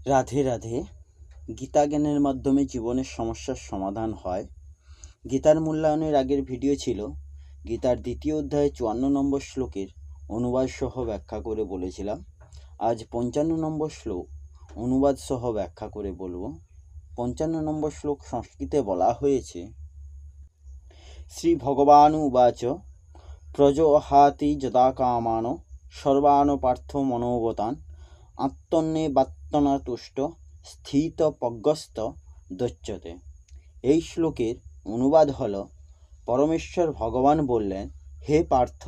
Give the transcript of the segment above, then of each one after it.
রাধে রাধে। গীতা জ্ঞানের মাধ্যমে জীবনের সমস্যার সমাধান হয়। গীতার মূল্যায়নের আগের ভিডিও ছিল গীতার দ্বিতীয় অধ্যায়ে 54 নম্বর শ্লোকের অনুবাদ সহ ব্যাখ্যা করে বলেছিলাম। আজ 55 নম্বর শ্লোক অনুবাদ সহ ব্যাখ্যা করে বলবো। 55 নম্বর শ্লোক সংস্কৃতে বলা হয়েছে, শ্রী ভগবান উবাচ প্রজহাতি যদা কামান সর্বান পার্থ মনোগতান আত্মন্যেবাত্মনা তুষ্ট স্থিতপ্রজ্ঞস্ত দচ্যতে। এই শ্লোকের অনুবাদ হল, পরমেশ্বর ভগবান বললেন, হে পার্থ,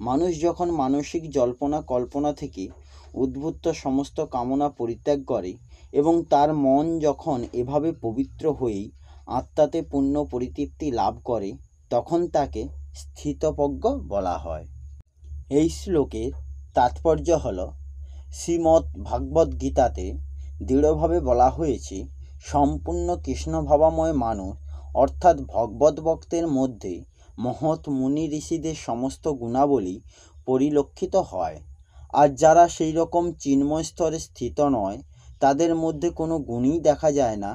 মানুষ যখন মানসিক জল্পনা কল্পনা থেকে উদ্ভূত সমস্ত কামনা পরিত্যাগ করে এবং তার মন যখন এভাবে পবিত্র হয়েই আত্মাতে পূর্ণ পরিতৃপ্তি লাভ করে, তখন তাকে স্থিতপ্রজ্ঞ বলা হয়। এই শ্লোকের তাৎপর্য হল, শ্রীমদ্ ভাগবত গীতাতে দৃঢ়ভাবে বলা হয়েছে, সম্পূর্ণ কৃষ্ণভাবাময় মানুষ অর্থাৎ ভগবত ভক্তের মধ্যে মহৎ মুনি ঋষিদের সমস্ত গুণাবলী পরিলক্ষিত হয়। আর যারা সেই রকম চিন্ময় স্তরে স্থিত নয়, তাদের মধ্যে কোনো গুণই দেখা যায় না,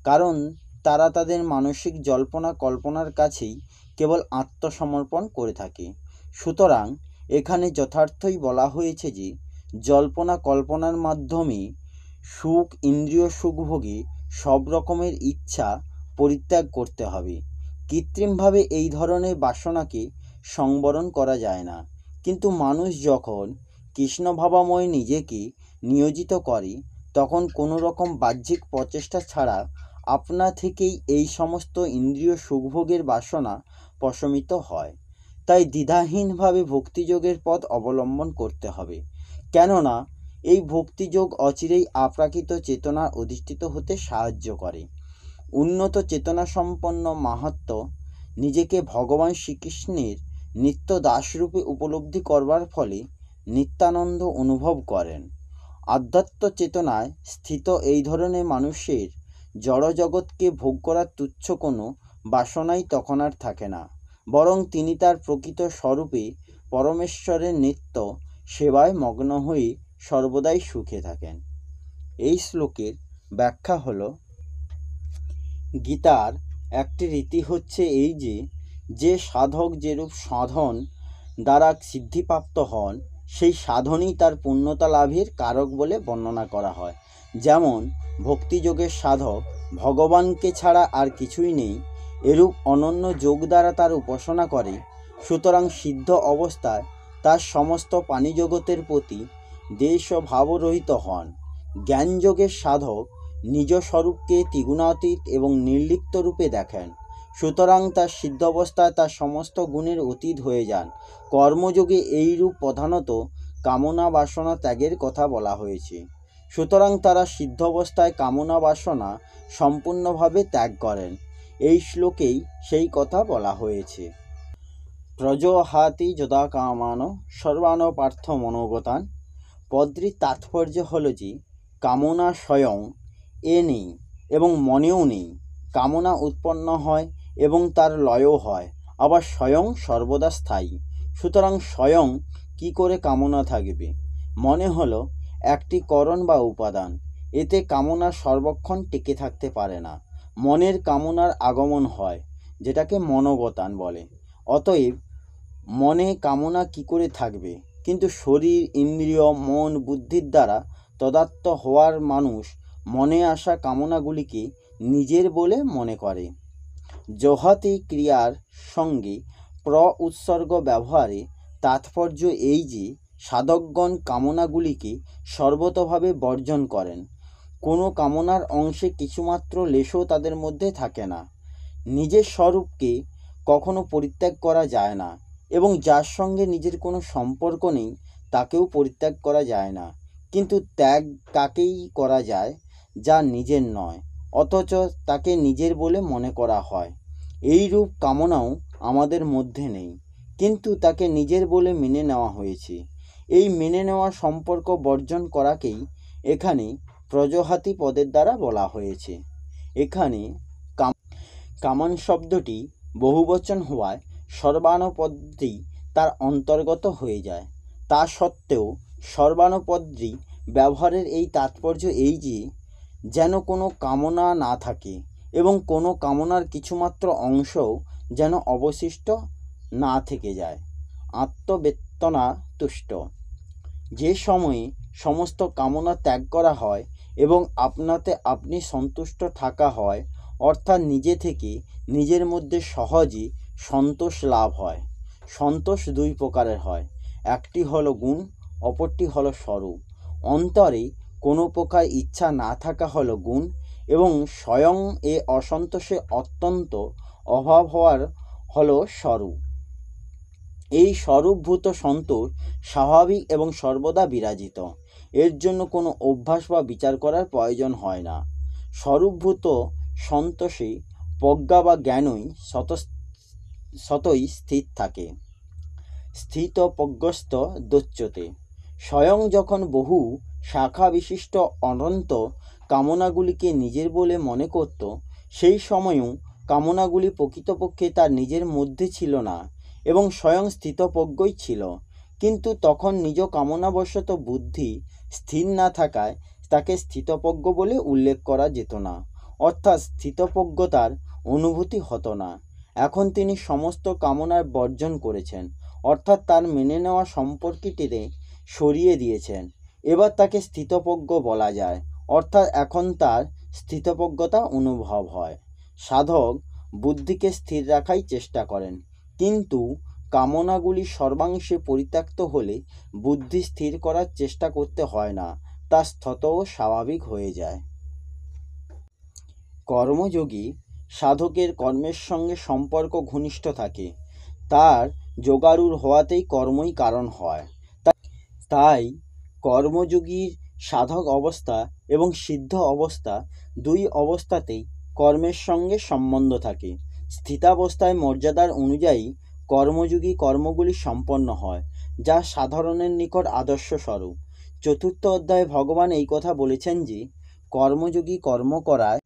কারণ তারা তাদের মানসিক জল্পনা কল্পনার কাছেই কেবল আত্মসমর্পণ করে থাকে। সুতরাং এখানে যথার্থই বলা হয়েছে যে জল্পনা কল্পনার মাধ্যমে সুখ, ইন্দ্রিয় সুখভোগে সব রকমের ইচ্ছা পরিত্যাগ করতে হবে। কৃত্রিমভাবে এই ধরনের বাসনাকে সংবরণ করা যায় না। কিন্তু মানুষ যখন কৃষ্ণভাবাময় নিজেকে নিয়োজিত করে, তখন কোনো রকম বাহ্যিক প্রচেষ্টা ছাড়া আপনা থেকেই এই সমস্ত ইন্দ্রিয় সুখভোগের বাসনা প্রশমিত হয়। তাই দ্বিধাহীনভাবে ভক্তিযোগের পথ অবলম্বন করতে হবে, কেননা এই ভক্তিযোগ অচিরেই আপ্রাকৃত চেতনা অধিষ্ঠিত হতে সাহায্য করে। উন্নত চেতনা সম্পন্ন মাহাত্ম নিজেকে ভগবান শ্রীকৃষ্ণের নিত্য দাসরূপে উপলব্ধি করবার ফলে নিত্যানন্দ অনুভব করেন। আধ্যাত্ম চেতনায় স্থিত এই ধরনের মানুষের জড়জগৎকে ভোগ করার তুচ্ছ কোনো বাসনাই তখন আর থাকে না, বরং তিনি তার প্রকৃত স্বরূপে পরমেশ্বরের নিত্য সেবায় মগ্ন হয়ে সর্বদাই সুখে থাকেন। এই শ্লোকের ব্যাখ্যা হল, গীতার একটি রীতি হচ্ছে এই যে সাধক যেরূপ সাধন দ্বারা সিদ্ধিপ্রাপ্ত হন, সেই সাধনই তার পূর্ণতা লাভের কারক বলে বর্ণনা করা হয়। যেমন ভক্তিযোগের সাধক ভগবানকে ছাড়া আর কিছুই নেই, এরূপ অনন্য যোগ দ্বারা তার উপাসনা করে। সুতরাং সিদ্ধ অবস্থায় তার সমস্ত প্রাণীজগতের প্রতি দেশ ও ভাবরহিত হন। জ্ঞানযোগের সাধক নিজ স্বরূপকে ত্রিগুণাতীত এবং নির্লিপ্ত রূপে দেখেন। সুতরাং তার সিদ্ধ অবস্থায় তার সমস্ত গুণের অতীত হয়ে যান। কর্মযোগে এই রূপ প্রধানত কামনা বাসনা ত্যাগের কথা বলা হয়েছে। সুতরাং তারা সিদ্ধ অবস্থায় কামনা বাসনা সম্পূর্ণভাবে ত্যাগ করেন। এই শ্লোকেই সেই কথা বলা হয়েছে। প্রজহাতি যদা কামান সর্বান পার্থ মনোগতান। পদটির তাৎপর্য হল যে কামনা স্বয়ং এ নেই এবং মনেও নেই। কামনা উৎপন্ন হয় এবং তার লয়ও হয়, আবার স্বয়ং সর্বদা স্থায়ী। সুতরাং স্বয়ং কি করে কামনা থাকবে? মনে হলো একটি করণ বা উপাদান, এতে কামনা সর্বক্ষণ টিকে থাকতে পারে না। মনের কামনার আগমন হয়, যেটাকে মনোগতান বলে। অতএব মনে কামনা কি করে থাকবে? কিন্তু শরীর, ইন্দ্রিয়, মন, বুদ্ধির দ্বারা তদাত্ম হওয়ার মানুষ মনে আসা কামনাগুলিকে নিজের বলে মনে করে। জহাতি ক্রিয়ার সঙ্গে প্র উৎসর্গ ব্যবহারে তাৎপর্য এই যে সাধকগণ কামনাগুলিকে সর্বতভাবে বর্জন করেন। কোনো কামনার অংশে কিছুমাত্র লেশও তাদের মধ্যে থাকে না। নিজের স্বরূপকে কখনো পরিত্যাগ করা যায় না, এবং যার সঙ্গে নিজের কোনো সম্পর্ক নেই তাকেও পরিত্যাগ করা যায় না। কিন্তু ত্যাগ কাকেই করা যায় যা নিজের নয়, অথচ তাকে নিজের বলে মনে করা হয়। এই রূপ কামনাও আমাদের মধ্যে নেই, কিন্তু তাকে নিজের বলে মেনে নেওয়া হয়েছে। এই মেনে নেওয়া সম্পর্ক বর্জন করাকেই এখানে প্রজহাতি পদের দ্বারা বলা হয়েছে। এখানে কামান শব্দটি বহুবচন হওয়ায় সর্বানুপদটি তার অন্তর্গত হয়ে যায়। তা সত্ত্বেও সর্বানুপদটি ব্যবহারের এই তাৎপর্য এই যে যেন কোনো কামনা না থাকে এবং কোনো কামনার কিছুমাত্র অংশও যেন অবশিষ্ট না থেকে যায়। আত্মবেত্তনা তুষ্ট, যে সময়ে সমস্ত কামনা ত্যাগ করা হয় এবং আপনাতে আপনি সন্তুষ্ট থাকা হয়, অর্থাৎ নিজে থেকে নিজের মধ্যে সহজে সন্তোষ লাভ হয়। সন্তোষ দুই প্রকারের হয়, একটি হলো গুণ, অপরটি হলো স্বরূপ। অন্তরে কোনো প্রকার ইচ্ছা না থাকা হলো গুণ এবং স্বয়ং এ অসন্তোষে অত্যন্ত অভাব হওয়ার হলো স্বরূপ। এই স্বরূপভূত সন্তোষ স্বাভাবিক এবং সর্বদা বিরাজিত। এর জন্য কোনো অভ্যাস বা বিচার করার প্রয়োজন হয় না। স্বরূপভূত সন্তোষে প্রজ্ঞা বা জ্ঞানই স্বতই স্থির থাকে। স্থিত প্রজ্ঞস্ত দোচ্যতে, স্বয়ং যখন বহু শাখা বিশিষ্ট অনন্ত কামনাগুলিকে নিজের বলে মনে করত, সেই সময়ও কামনাগুলি প্রকৃতপক্ষে তার নিজের মধ্যে ছিল না এবং স্বয়ং স্থিতপ্রজ্ঞই ছিল। কিন্তু তখন নিজ কামনাবশত বুদ্ধি স্থির না থাকায় তাকে স্থিতপ্রজ্ঞ বলে উল্লেখ করা যেত না, অর্থাৎ স্থিতপ্রজ্ঞতার অনুভূতি হতো না। এখন তিনি সমস্ত কামনার বর্জন করেছেন, অর্থাৎ তার মেনে নেওয়া সম্পর্কটিতে সরিয়ে দিয়েছেন। এবার তাকে স্থিতপ্রজ্ঞ বলা যায়, অর্থাৎ এখন তার স্থিতপ্রজ্ঞতা অনুভব হয়। সাধক বুদ্ধিকে স্থির রাখাই চেষ্টা করেন, কিন্তু কামনাগুলি সর্বাংশে পরিত্যক্ত হলে বুদ্ধি স্থির করার চেষ্টা করতে হয় না, তা স্থত ও স্বাভাবিক হয়ে যায়। কর্মযোগী সাধকের কর্মের সঙ্গে সম্পর্ক ঘনিষ্ঠ থাকে। তার যোগারূঢ় হওয়াতেই কর্মই কারণ হয়। তাই কর্মযোগীর সাধক অবস্থা এবং সিদ্ধ অবস্থা দুই অবস্থাতেই কর্মের সঙ্গে সম্বন্ধ থাকে। স্থিতাবস্থায় মর্যাদার অনুযায়ী কর্মযোগী কর্মগুলি সম্পন্ন হয়, যা সাধারণের নিকট আদর্শ স্বরূপ। চতুর্থ অধ্যায়ে ভগবান এই কথা বলেছেন যে কর্মযোগী কর্ম করার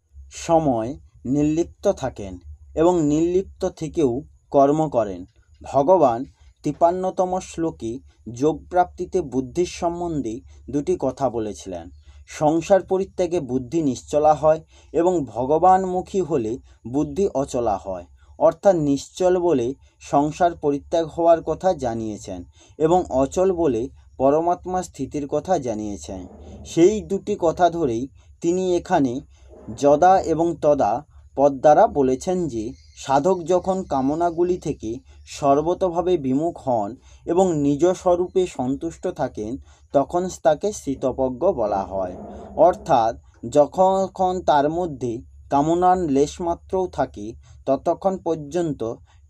সময় নির্লিপ্ত থাকেন এবং নির্লিপ্ত থেকেও কর্ম করেন। ভগবান 53তম শ্লোকে যোগপ্রাপ্তিতে বুদ্ধির সম্বন্ধে দুটি কথা বলেছিলেন। সংসার পরিত্যাগে বুদ্ধি নিশ্চলা হয় এবং ভগবানমুখী হলে বুদ্ধি অচলা হয়, অর্থাৎ নিশ্চল বলে সংসার পরিত্যাগ হওয়ার কথা জানিয়েছেন এবং অচল বলে পরমাত্মা স্থিতির কথা জানিয়েছেন। সেই দুটি কথা ধরেই তিনি এখানে যদা এবং তদা পদ দ্বারা বলেছেন যে সাধক যখন কামনাগুলি থেকে সর্বতভাবে বিমুখ হন এবং নিজ স্বরূপে সন্তুষ্ট থাকেন, তখন তাকে স্থিতপ্রজ্ঞ বলা হয়। অর্থাৎ যখন তার মধ্যে কামনার লেশমাত্রও থাকে, ততক্ষণ পর্যন্ত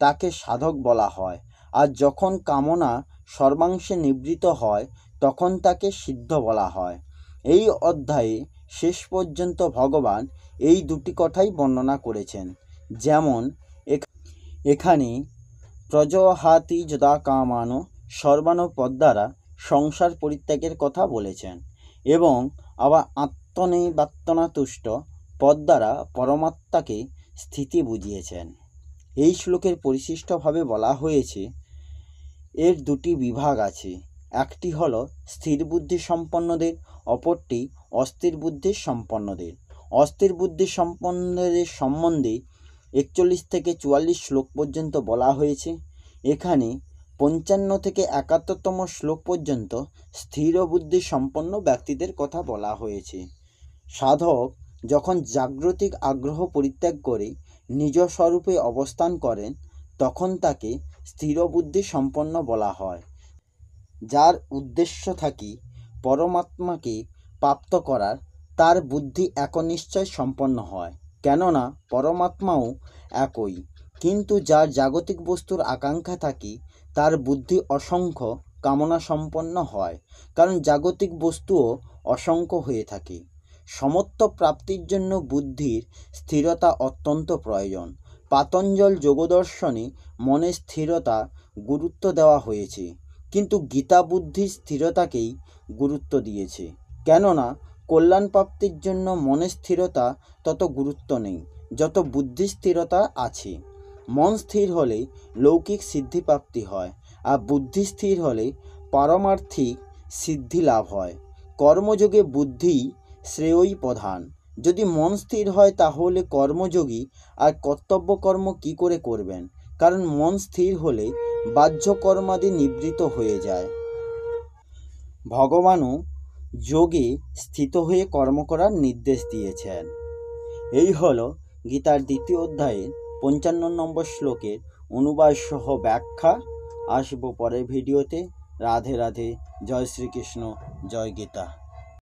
তাকে সাধক বলা হয়। আর যখন কামনা সর্বাংশে নিবৃত হয়, তখন তাকে সিদ্ধ বলা হয়। এই অধ্যায়ে শেষ পর্যন্ত ভগবান এই দুটি কথাই বর্ণনা করেছেন। যেমন এখানে প্রজহাতি যদা কামানো সর্বাণু পদ দ্বারা সংসার পরিত্যাগের কথা বলেছেন এবং আবার আত্মনিবাত্তনা তুষ্ট পদ দ্বারা পরমাত্মাকে স্থিতি বুঝিয়েছেন। এই শ্লোকের পরিশিষ্টভাবে বলা হয়েছে এর দুটি বিভাগ আছে, একটি হলো স্থির বুদ্ধি সম্পন্নদের, অপরটি অস্থির বুদ্ধির সম্পন্নদের। অস্থির বুদ্ধি সম্পন্নদের সম্বন্ধে 41 থেকে 44 শ্লোক পর্যন্ত বলা হয়েছে। এখানে 55 থেকে 71তম শ্লোক পর্যন্ত স্থির বুদ্ধি সম্পন্ন ব্যক্তিদের কথা বলা হয়েছে। সাধক যখন জাগ্রতিক আগ্রহ পরিত্যাগ করে নিজ স্বরূপে অবস্থান করেন, তখন তাকে স্থির বুদ্ধি সম্পন্ন বলা হয়। যার উদ্দেশ্য থাকে পরমাত্মাকে প্রাপ্ত করার, তার বুদ্ধি একনিশ্চয় সম্পন্ন হয়, কেননা পরমাত্মাও একই। কিন্তু যার জাগতিক বস্তুর আকাঙ্ক্ষা থাকে, তার বুদ্ধি অসংখ্য কামনা সম্পন্ন হয়, কারণ জাগতিক বস্তুও অসংখ্য হয়ে থাকে। সমত্ব প্রাপ্তির জন্য বুদ্ধির স্থিরতা অত্যন্ত প্রয়োজন। পাতঞ্জল যোগদর্শনে মনের স্থিরতা গুরুত্ব দেওয়া হয়েছে, কিন্তু গীতা বুদ্ধির স্থিরতাকেই গুরুত্ব দিয়েছে, কেননা কল্যাণ প্রাপ্তির জন্য মনের স্থিরতা তত গুরুত্ব নেই যত বুদ্ধি স্থিরতা আছে। মন স্থির হলে লৌকিক সিদ্ধি প্রাপ্তি হয়, আর বুদ্ধি স্থির হলে পারমার্থিক সিদ্ধি লাভ হয়। কর্মযোগে বুদ্ধি শ্রেয়ই প্রধান। যদি মন স্থির হয় তাহলে কর্মযোগী আর কর্তব্য কর্ম কী করে করবেন, কারণ মন স্থির হলে বাহ্য কর্মাদি নিবৃত্ত হয়ে যায়। ভগবানও যোগে স্থিত হয়ে কর্ম করার নির্দেশ দিয়েছেন। এই হলো গীতার 2য় অধ্যায়ের 55 নম্বর শ্লোকের অনুবাদ সহ ব্যাখ্যা। আসবো পরের ভিডিওতে। রাধে রাধে। জয় শ্রীকৃষ্ণ। জয় গীতা।